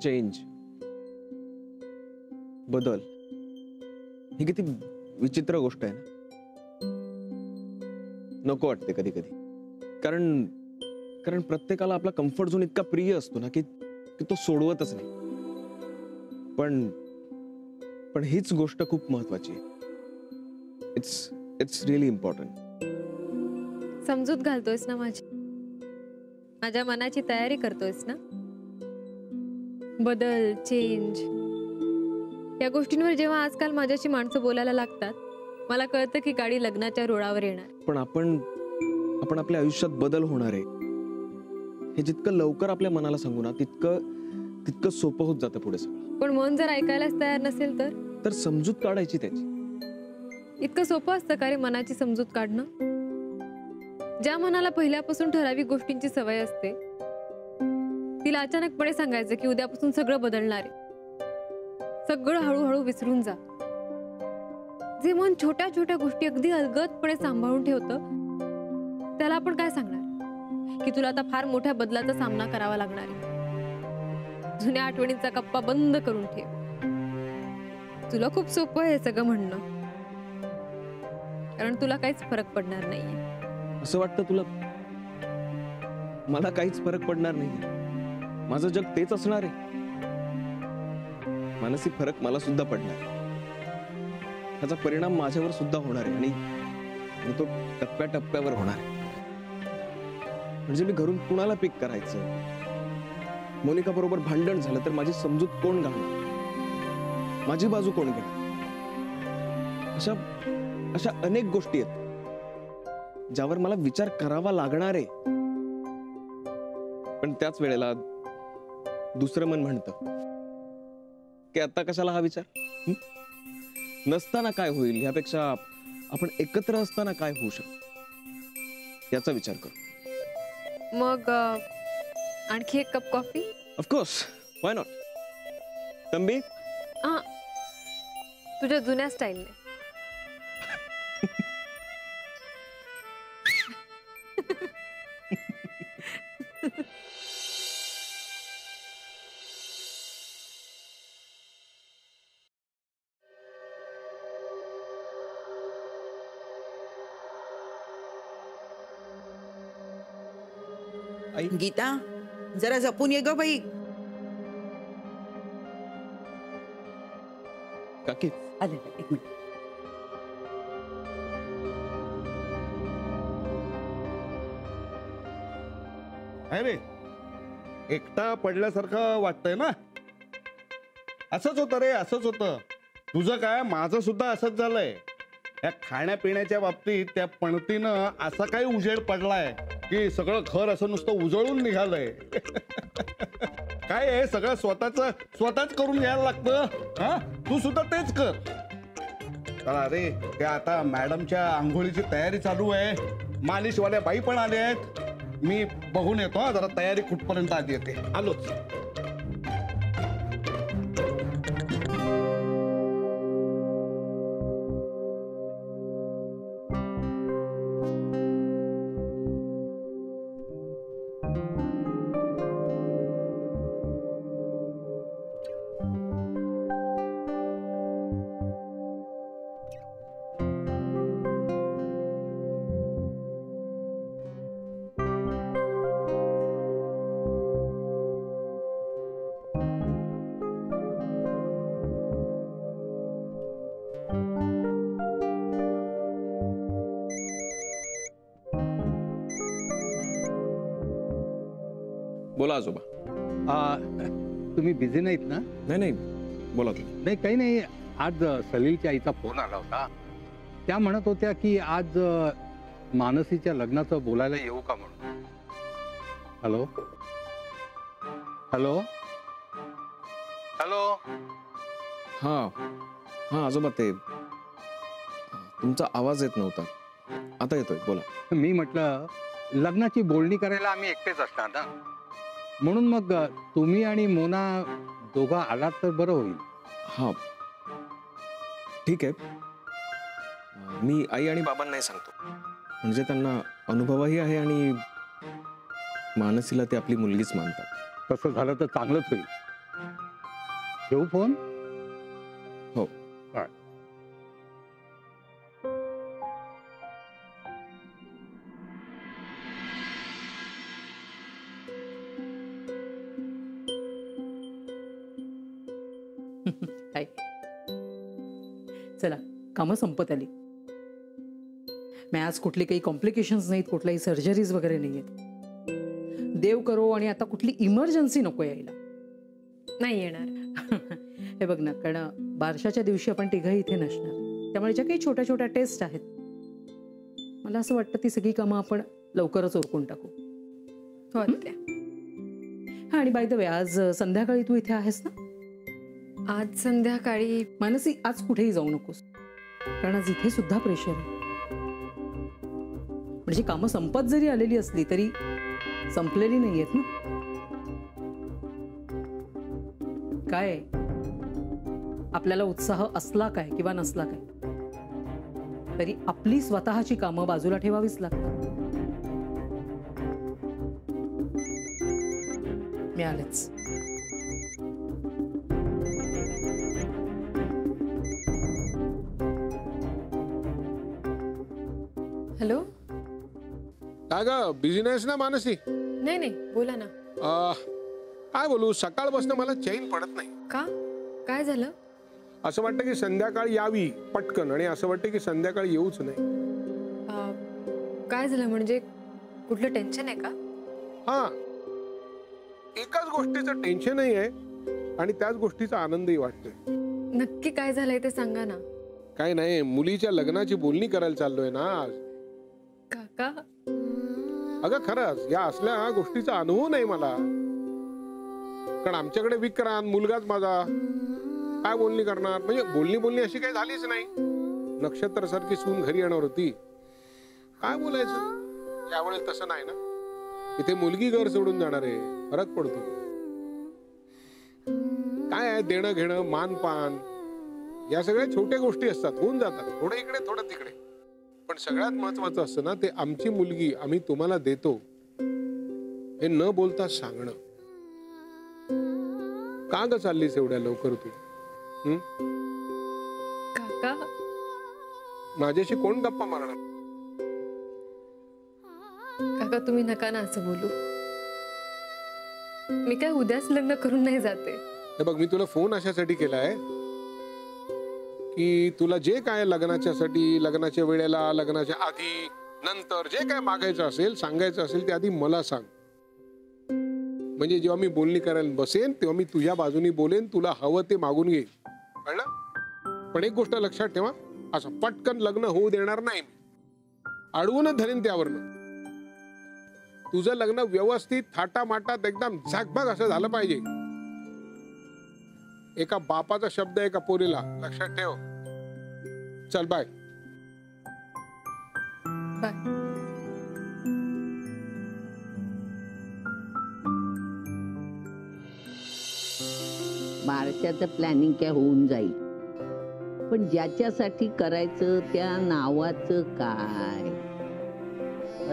Change, बदल ही किती विचित्र गोष्ट आहे ना. नको वाटते कधी कधी. कारण कारण प्रत्येकाला आपला कम्फर्ट झोन इतका प्रिय असतो ना की तो सोडवतच नाही. पण पण हीच गोष्ट खूप महत्वाची आहे. It's really important. समजूत घालतोयस ना माझी, माझ्या मनाची तयारी करतोयस ना. बदल, चेंज या गोष्टींवर जेव्हा आजकाल माझ्याशी माणसं बोलायला लागतात, मला कळतं की गाडी लग्नाच्या रुळावर येणार. पण आपण आपल्या आयुष्यात बदल होणार आहे हे जितकं लवकर आपल्या मनाला सांगू ना तितकं सोपं होत जातं पुढे सगळं. पण मन जर ऐकायलाच तयार नसेल तर समजूत काढायची त्याची. इतकं सोपं असतं का रे मनाची समजूत काढणं? ज्या मनाला पहिल्यापासून ठराविक गोष्टींची सवय असते तिला अचानकपणे सांगायचं की उद्यापासून सगळं बदलणार आहे, सगळं हळूहळू विसरून जा. जे मन छोट्या छोट्या गोष्टी अगदी अलगदपणे सांभाळून ठेवतं त्याला आपण काय सांगणार की तुला आता फार मोठ्या बदलाचा सामना करावा लागणार आहे. जुन्या आठवणींचा कप्पा बंद करून ठेव. तुला खूप सोपं आहे हे सगळं म्हणणं, कारण तुला काहीच फरक पडणार नाहीये. असं वाटतं तुला? मला काहीच फरक पडणार नाही. माझं जग तेच असणार आहे. मानसिक फरक मला सुद्धा पडणार. त्याचा परिणाम माझ्यावर सुद्धा होणार आहे आणि तो टप्प्याटप्प्यावर होणार आहे. म्हणजे मी घरून कुणाला पिक करायचं, मोनिका बरोबर भांडण झालं तर माझी समजूत कोण घालणार, माझी बाजू कोण घेणार. अशा अनेक गोष्टी आहेत ज्यावर मला विचार करावा लागणार आहे. पण त्याच वेळेला दुसरं मन म्हणतं की आता कशाला हा विचार, नसताना काय होईल यापेक्षा आपण एकत्र असताना काय होऊ शकतं याचा विचार करू. मग आणखी एक cup coffee? Of course, why not. तंबी? तुझ्या जुन्या स्टाईलने. गीता, जरा जपून ये ग बाई. काकी आले, एक मिनिट. अरे एकटा पडल्यासारखं वाटतंय ना? असंच होतं रे, असंच होतं. तुझं काय, माझं सुद्धा असंच झालंय. या खाण्यापिण्याच्या बाबतीत त्या पणतीनं असा काही उजेड पडलाय की सगळं घर असं नुसतं उजळून निघालंय. काय आहे, सगळं स्वतःच करून घ्यायला लागतं. हा, तू सुद्धा तेच कर. चला अरे, ते आता मॅडमच्या आंघोळीची तयारी चालू आहे. मालिशवाल्या बाई पण आले आहेत. मी बघून येतो जरा तयारी कुठपर्यंत आली येते. आलोच. बोला आजोबा. तुम्ही बिझी नाहीत ना? नाही, बोला तुम्ही. नाही, काही नाही. आज सलीलच्या आईचा फोन आला होता. त्या म्हणत होत्या की आज मानसीच्या लग्नाचं बोलायला येऊ का म्हणून. Hello hello hello. हा आजोबा, ते तुमचा आवाज येत नव्हता, आता येतोय, बोला. मी म्हटलं लग्नाची बोलणी करायला आम्ही एकटेच असणार ना, म्हणून मग तुम्ही आणि मोना दोघा आलात तर बरं होईल. हा ठीक आहे. मी आई आणि बाबांनाही सांगतो, म्हणजे त्यांना अनुभवही आहे आणि मानसीला ते आपली मुलगीच मानतात. तसं झालं तर चांगलंच होईल. ठेवू फोन? हो. काय? काय चला, कामं संपत आली. मी आज कुठली काही कॉम्प्लिकेशन्स नाहीत, कुठल्याही सर्जरीज वगैरे नाही आहेत. देव करो आणि आता कुठली इमर्जन्सी नको यायला. नाही येणार. हे बघ ना, कारण बारशाच्या दिवशी आपण तिघंही इथे नसणार, त्यामुळे ज्या काही छोट्या छोट्या टेस्ट आहेत, मला असं वाटतं ती सगळी कामं आपण लवकरच उरकून टाकू. हो आत्या. हा, आणि बाय द वे, आज संध्याकाळी तू इथे आहेस ना? आज संध्याकाळी मानसी, आज कुठेही जाऊ नकोस, कारण आज इथे सुद्धा प्रेशर आहे. म्हणजे कामं संपत जरी आलेली असली तरी संपलेली नाही आहेत ना. काय आपल्याला उत्साह असला काय किंवा नसला काय, तरी आपली स्वतःची कामं बाजूला ठेवावीच लागतात. मी आलेच. हॅलो. काय ग, बिझनेस ना मानसी? नाही नाही, बोला ना. काय बोलू, सकाळपासून मला चैन पडत नाही. का, काय झालं? असं वाटतं की संध्याकाळी यावी पटकन, आणि असं वाटतं की संध्याकाळी येऊच नाही. काय झालं, म्हणजे कुठलं टेन्शन आहे का? हा, एकाच गोष्टीचं टेन्शनही आहे आणि त्याच गोष्टीचा आनंदही वाटतोय. नक्की काय झालंय ते सांगा ना. काय नाही, मुलीच्या लग्नाची बोलणी करायला चाललोय ना आज. काका. अगं खरंच, या असल्या गोष्टीचा अनुभव नाही मला, कारण आमच्याकडे विक्रांत मुलगाच माझा. काय बोलणी करणार, म्हणजे बोलणी अशी काही झालीच नाही. नक्षत्र सारखी सून घरी येणार होती, काय बोलायचं. यावेळेस तसं नाही ना, इथे मुलगी घर सोडून जाणार आहे, फरक पडतो. काय आहे, देणं घेणं, मानपान, या सगळ्या छोट्या गोष्टी असतात, होऊन जातात, थोडं इकडे थोडं तिकडे. पण सगळ्यात महत्वाचं असतं ना, ते आमची मुलगी आम्ही तुम्हाला देतो हे न बोलता सांगणं. का ग चाललीस एवढ्या लवकर तू? काका. माझ्याशी कोण गप्पा मारणार? काका, तुम्ही नका ना असं बोलू. मी काय उद्याच लग्न करून नाही जाते. हे बघ, मी तुला फोन अशासाठी केलाय की तुला जे काय लग्नाच्यासाठी, लग्नाच्या वेळेला, लग्नाच्या आधी, नंतर जे काय मागायचं असेल, सांगायचं असेल, ते आधी मला सांग. म्हणजे जेव्हा मी बोलणी करायला बसेन तेव्हा मी तुझ्या बाजूनी बोलेन, तुला हवं ते मागून घे, कळलं? पण एक गोष्ट लक्षात ठेवा, असं पटकन लग्न होऊ देणार नाही. अडवूनच धरेन त्यावरनं. तुझं लग्न व्यवस्थित थाटामाटात एकदम झाकभाग असं झालं पाहिजे. एका बापाचा शब्द एका पोरीला, लक्षात ठेव. चल बाय. बाय. बारशाचं प्लॅनिंग काय होऊन जाईल, पण ज्याच्यासाठी करायचं त्या नावाचं काय?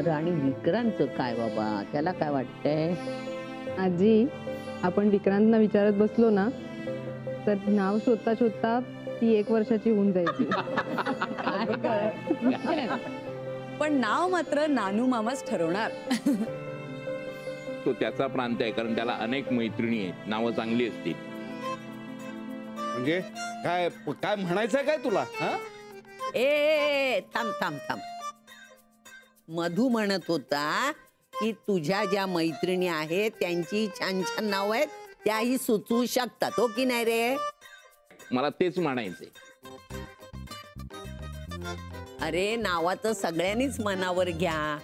आणि विक्रांतचं काय बाबा, त्याला काय वाटतंय? आजी, आपण विक्रांतना विचारत बसलो ना, तर नाव शोधता शोधता ती 1 वर्षाची होऊन जायची. पण नाव मात्र नानू मामाच ठरवणार. तो त्याचा प्रांत आहे, कारण त्याला अनेक मैत्रिणी आहेत, नावं चांगली असतील. म्हणजे काय काय म्हणायचंय काय तुला? ए थांब थांब थांब. मधू म्हणत होता की तुझ्या ज्या मैत्रिणी आहेत त्यांची छान छान नाव आहेत, त्याही सुचवू शकतात, हो की नाही रे? मला तेच म्हणायचंय. अरे, नावाचं सगळ्यांनीच मनावर घ्या,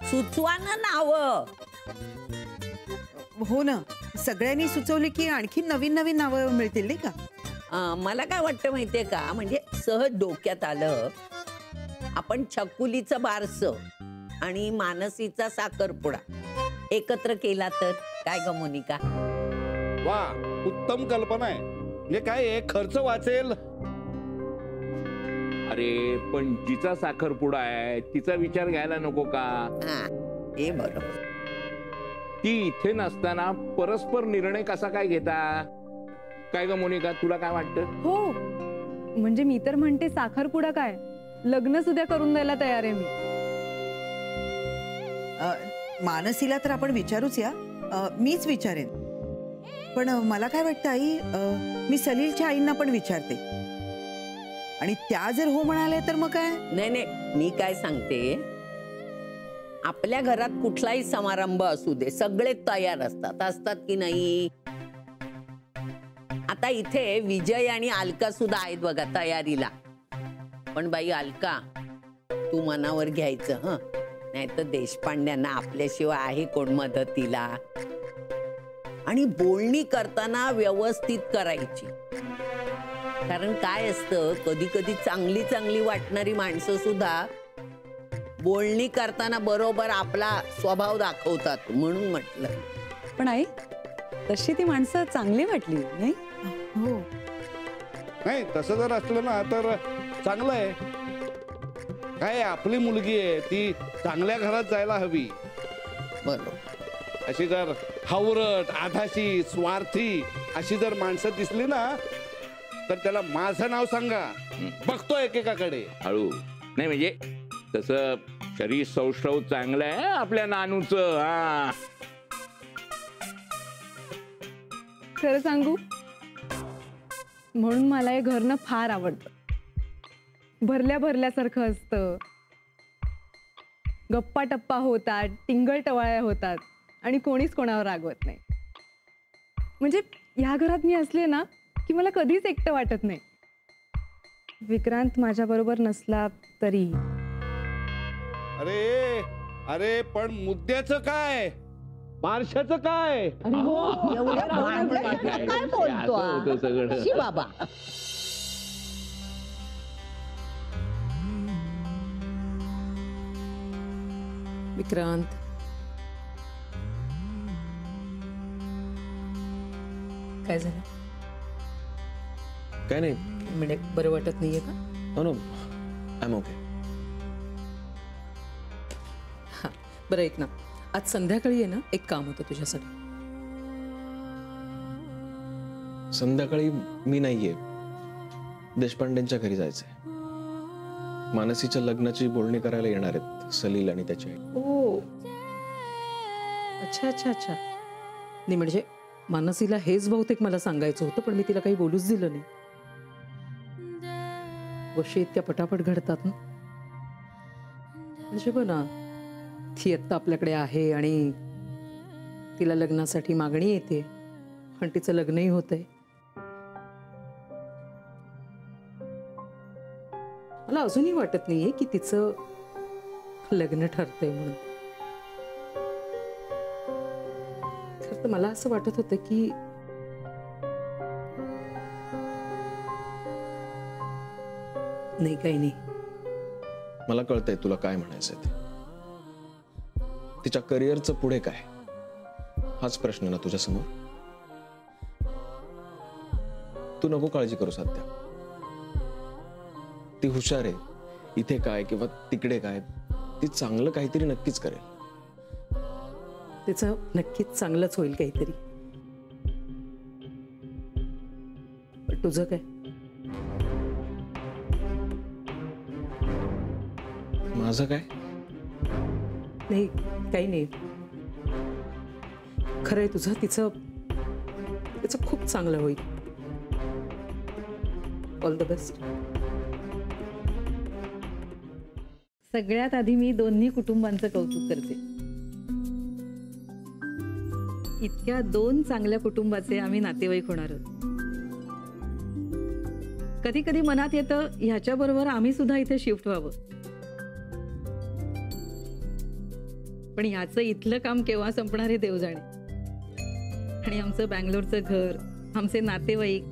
सुचवा ना नाव. हो ना, सगळ्यांनी सुचवली की आणखी नवीन नवीन नावं मिळतील नाही का? मला काय वाटतं माहितीये का, म्हणजे सहज डोक्यात आलं, आपण छकुलीचं बारसं आणि मानसीचा साखरपुडा एकत्र केला तर काय ग मोनिका? वा, उत्तम कल्पना आहे. म्हणजे काय आहे, खर्च वाचेल. अरे पण जिचा साखरपुडा आहे तिचा विचार घ्यायला नको का? हे बरोबर. ती इथे नसताना परस्पर निर्णय कसा काय घेता? काय ग मोनिका, तुला काय वाटतं? हो, म्हणजे मी तर म्हणते साखरपुडा काय, लग्न सुद्धा करून द्यायला तयार आहे मी. मानसीला तर आपण विचारूच या. मीच विचारेन. पण मला काय वाटतं आई, मी सलीलच्या आईंना पण विचारते आणि त्या जर हो म्हणाले तर मग काय. नाही नाही, मी काय सांगते, आपल्या घरात कुठलाही समारंभ असू दे, सगळे तयार असतात की नाही. आता इथे विजय आणि अलका सुद्धा आहेत बघा तयारीला. पण बाई अलका, तू मनावर घ्यायचं हं, नाही तर देशपांड्यांना आपल्याशिवाय आहे कोण मदतीला. आणि बोलणी करताना व्यवस्थित करायची. कारण काय असतं, कधी कधी चांगली चांगली वाटणारी माणसं सुद्धा बोलणी करताना बरोबर आपला स्वभाव दाखवतात, म्हणून म्हटलं. पण आई, तशी ती माणसं चांगली वाटली नाही? हो, नाही तसं जर असलं ना तर चांगलं आहे. काय आपली मुलगी आहे, ती चांगल्या घरात जायला हवी. बरोबर. अशी जर हावरट, आधाशी, स्वार्थी अशी जर माणसं दिसली ना तर त्याला माझं नाव सांगा, बघतो एकेकाकडे. हळू नाही, म्हणजे तसं शरीर सौष्ठव चांगलं आहे आपल्या नानूचं. हा, खरं सांगू, म्हणून मला हे घर ना फार आवडतं. भरल्या भरल्यासारखं असतं, गप्पा टप्पा होतात, टिंगल टवाळ्या होतात आणि कोणीच कोणावर रागवत नाही. म्हणजे ह्या घरात मी असले ना की मला कधीच एकटं वाटत नाही. विक्रांत माझ्या बरोबर नसला तरी. अरे अरे पण मुद्द्याचं काय, बारशाचं काय? काय बोलतो सगळं शी बाबा. विक्रांत, काय झालं? काय नाही. म्हणजे बरं वाटत नाहीये का? No I am okay. हा, बरं ऐक ना, आज संध्याकाळी आहे ना, एक काम होतं तुझ्यासाठी. संध्याकाळी मी नाहीये, देशपांडेंच्या घरी जायचंय. मानसीच्या लग्नाची बोलणी करायला येणार आहेत सलील आणि त्याची आई. ओ, अच्छा अच्छा अच्छा. नाही म्हणजे मानसीला हेच बहुतेक मला सांगायचं होतं, पण मी तिला काही बोलूच दिलं नाही. गोष्टी इतक्या पटापट घडतात ना. म्हणजे बघ ना, ती आत्ता आपल्याकडे आहे आणि तिला लग्नासाठी मागणी येते, पण तिचं लग्नही होतंय. मला अजूनही वाटत नाहीये की तिचं लग्न ठरतंय म्हणून. खरं तर मला असं वाटत होतं की नाही, काही नाही. मला कळतंय तुला काय म्हणायचंय ते. तिच्या करिअरचं पुढे काय, हाच प्रश्न ना तुझ्या समोर. तू नको काळजी करू सध्या. ती हुशार आहे. इथे काय किंवा तिकडे काय, ती चांगलं काहीतरी नक्कीच करेल. तिचं नक्कीच चांगलंच होईल काहीतरी. पण तुझं काय? माझं काय नाही, काही नाही. खरंय तुझं, तिचं खूप चांगलं होईल. All the best. सगळ्यात आधी मी दोन्ही कुटुंबांचं कौतुक करते. इतक्या दोन चांगल्या कुटुंबाचे आम्ही नातेवाईक होणार आहोत. कधी कधी मनात येतं ह्याच्या बरोबर आम्ही सुद्धा इथे शिफ्ट व्हावं. पण ह्याचं इथलं काम केव्हा संपणार हे देव जाणे. आणि आमचं बँगलोरचं घर, आमचे नातेवाईक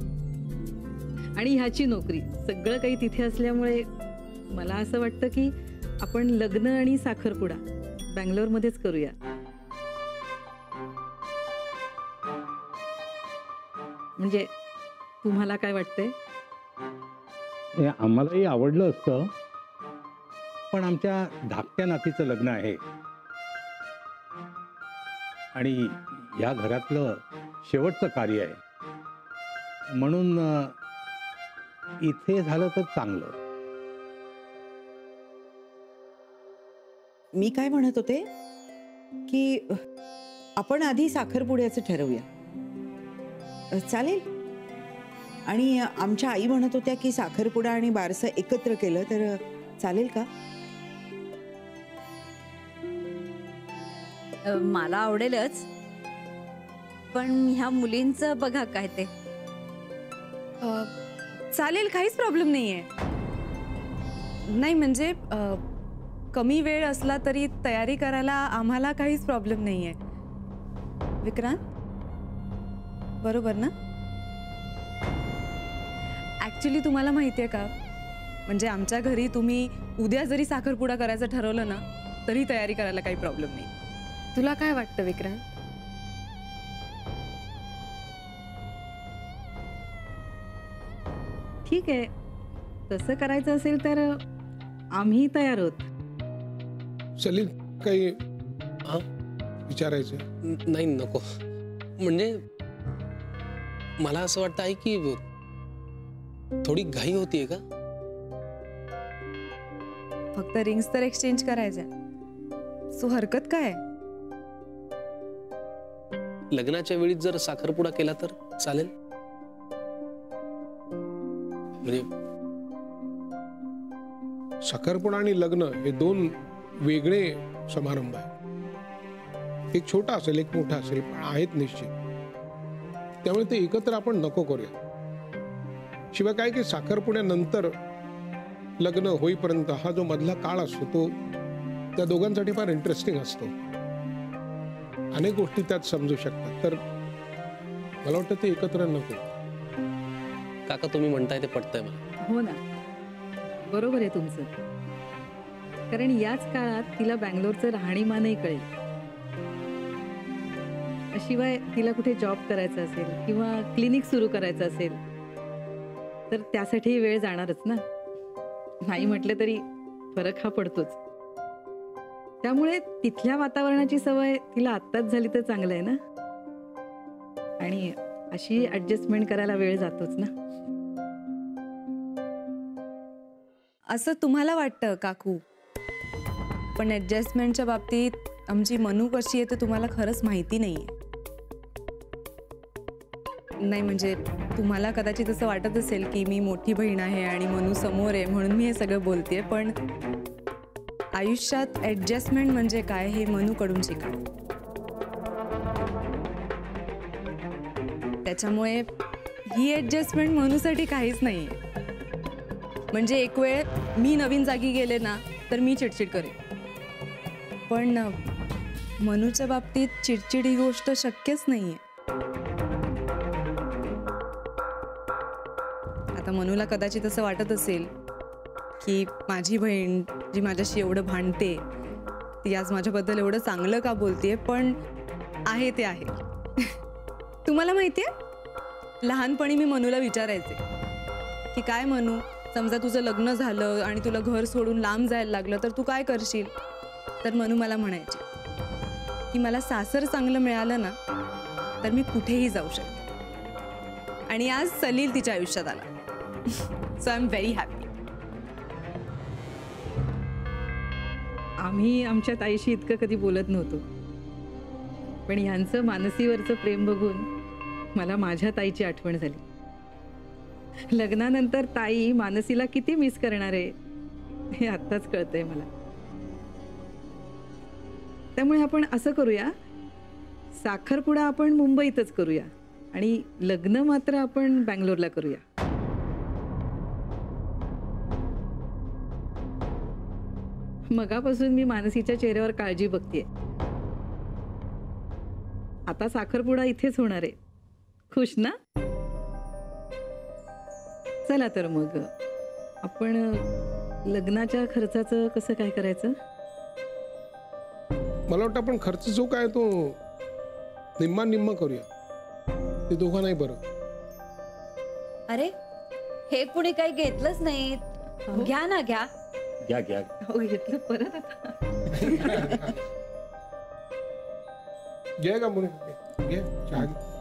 आणि ह्याची नोकरी, सगळं काही तिथे असल्यामुळे मला असं वाटतं की आपण लग्न आणि साखरपुडा बँगलोरमध्येच करूया. म्हणजे तुम्हाला काय वाटतंय? हे आम्हालाही आवडलं असतं, पण आमच्या धाकट्या नातीचं लग्न आहे आणि या घरातलं शेवटचं कार्य आहे. म्हणून इथे झालं तर चांगलं. मी काय म्हणत होते की आपण आधी साखरपुड्याचं ठरवूया, चालेल? आणि आमच्या आई म्हणत होत्या की साखरपुडा आणि बारसं एकत्र केलं तर चालेल का? मला आवडेलच, पण ह्या मुलींचं बघा काय ते. चालेल, काहीच प्रॉब्लेम नाहीये. नाही म्हणजे कमी वेळ असला तरी तयारी करायला आम्हाला काहीच प्रॉब्लेम नाहीये. विक्रांत, बरोबर ना? ऍक्च्युली तुम्हाला माहितीये का, म्हणजे आमच्या घरी तुम्ही उद्या जरी साखरपुडा करायचं ठरवलं ना तरी तयारी करायला काही प्रॉब्लेम नाही. तुला काय वाटतं विक्रांत? ठीक आहे, तसं करायचं असेल तर आम्ही तयार आहोत. सलील, काही विचारायचं? नाही, नको. म्हणजे मला असं वाटतं आहे की थोडी घाई होतीये का? फक्त रिंग्स तर एक्सचेंज करायच्या, सो हरकत काय? लग्नाच्या वेळी जर साखरपुडा केला तर चालेल? म्हणजे साखरपुडा आणि लग्न हे दोन वेगळे समारंभ आहेत. एक छोटा असेल, एक मोठा असेल, पण आहेत निश्चित. त्यामुळे ते एकत्र आपण नको करूया. शिवाय काय की साखरपुड्यानंतर लग्न होईपर्यंत हा जो मधला काळ असतो तो त्या दोघांसाठी फार इंटरेस्टिंग असतो. अनेक गोष्टी त्यात समजू शकतात. तर मला वाटतं ते एकत्र नको. काका, तुम्ही म्हणताय ते पटतंय मला. हो ना, बरोबर आहे तुमचं. कारण याच काळात तिला बँगलोरचं राहणीमानही कळेल. शिवाय तिला कुठे जॉब करायचा असेल किंवा क्लिनिक सुरू करायचं असेल तर त्यासाठी वेळ जाणारच ना. नाही म्हटलं तरी फरक हा पडतोच. त्यामुळे तिथल्या वातावरणाची सवय तिला आत्ताच झाली तर चांगलं आहे ना. आणि अशी ऍडजस्टमेंट करायला वेळ जातोच ना. असं तुम्हाला वाटतं काकू, पण ऍडजस्टमेंटच्या बाबतीत आमची मनू कशी आहे ते तुम्हाला खरंच माहिती नाहीये. नाही म्हणजे तुम्हाला कदाचित असं वाटत असेल की मी मोठी बहीण आहे आणि मनू समोर आहे म्हणून मी हे सगळं बोलतेय, पण आयुष्यात ऍडजस्टमेंट म्हणजे काय हे मनूकडून शिका. त्याच्यामुळे ही ऍडजस्टमेंट मनूसाठी काहीच नाहीये. म्हणजे एक वेळ मी नवीन जागी गेले ना तर मी चिडचिड करेन, पण मनूच्या बाबतीत चिडचिड ही गोष्ट शक्यच नाहीये. आता मनूला कदाचित असं वाटत असेल की माझी बहीण जी माझ्याशी एवढं भांडते ती आज माझ्याबद्दल एवढं चांगलं का बोलतेय, पण आहे ते आहे. तुम्हाला माहितीये, लहानपणी मी मनूला विचारायचे की काय मनू, समजा तुझं लग्न झालं आणि तुला घर सोडून लांब जायला लागलं तर तू काय करशील? तर मनू मला म्हणायची की मला सासर चांगलं मिळालं ना तर मी कुठेही जाऊ शकते. आणि आज सलील तिच्या आयुष्यात आला. So I am very happy. आम्ही आमच्या ताईशी इतकं कधी बोलत नव्हतो, पण ह्यांचं मानसीवरचं प्रेम बघून मला माझ्या ताईची आठवण झाली. लग्नानंतर ताई मानसीला किती मिस करणार आहे हे आत्ताच कळतंय मला. त्यामुळे आपण असं करूया, साखरपुडा आपण मुंबईतच करूया आणि लग्न मात्र आपण बँगलोरला करूया. मगापासून मी मानसीच्या चेहऱ्यावर काळजी बघतेय. आता साखरपुडा इथेच होणार आहे. खुश ना? चला तर मग आपण लग्नाच्या खर्चाचं कसं काय करायचं? मला वाटतं आपण खर्च जो काय तो निम्मा निम्मा करूया. ते दोघं नाही बरं. अरे हे कुणी काही घेतलंच नाही. घ्या ना, घ्या घ्या घ्या. हो, घेतलं परत आता. घे का मुली, घे चहा घे.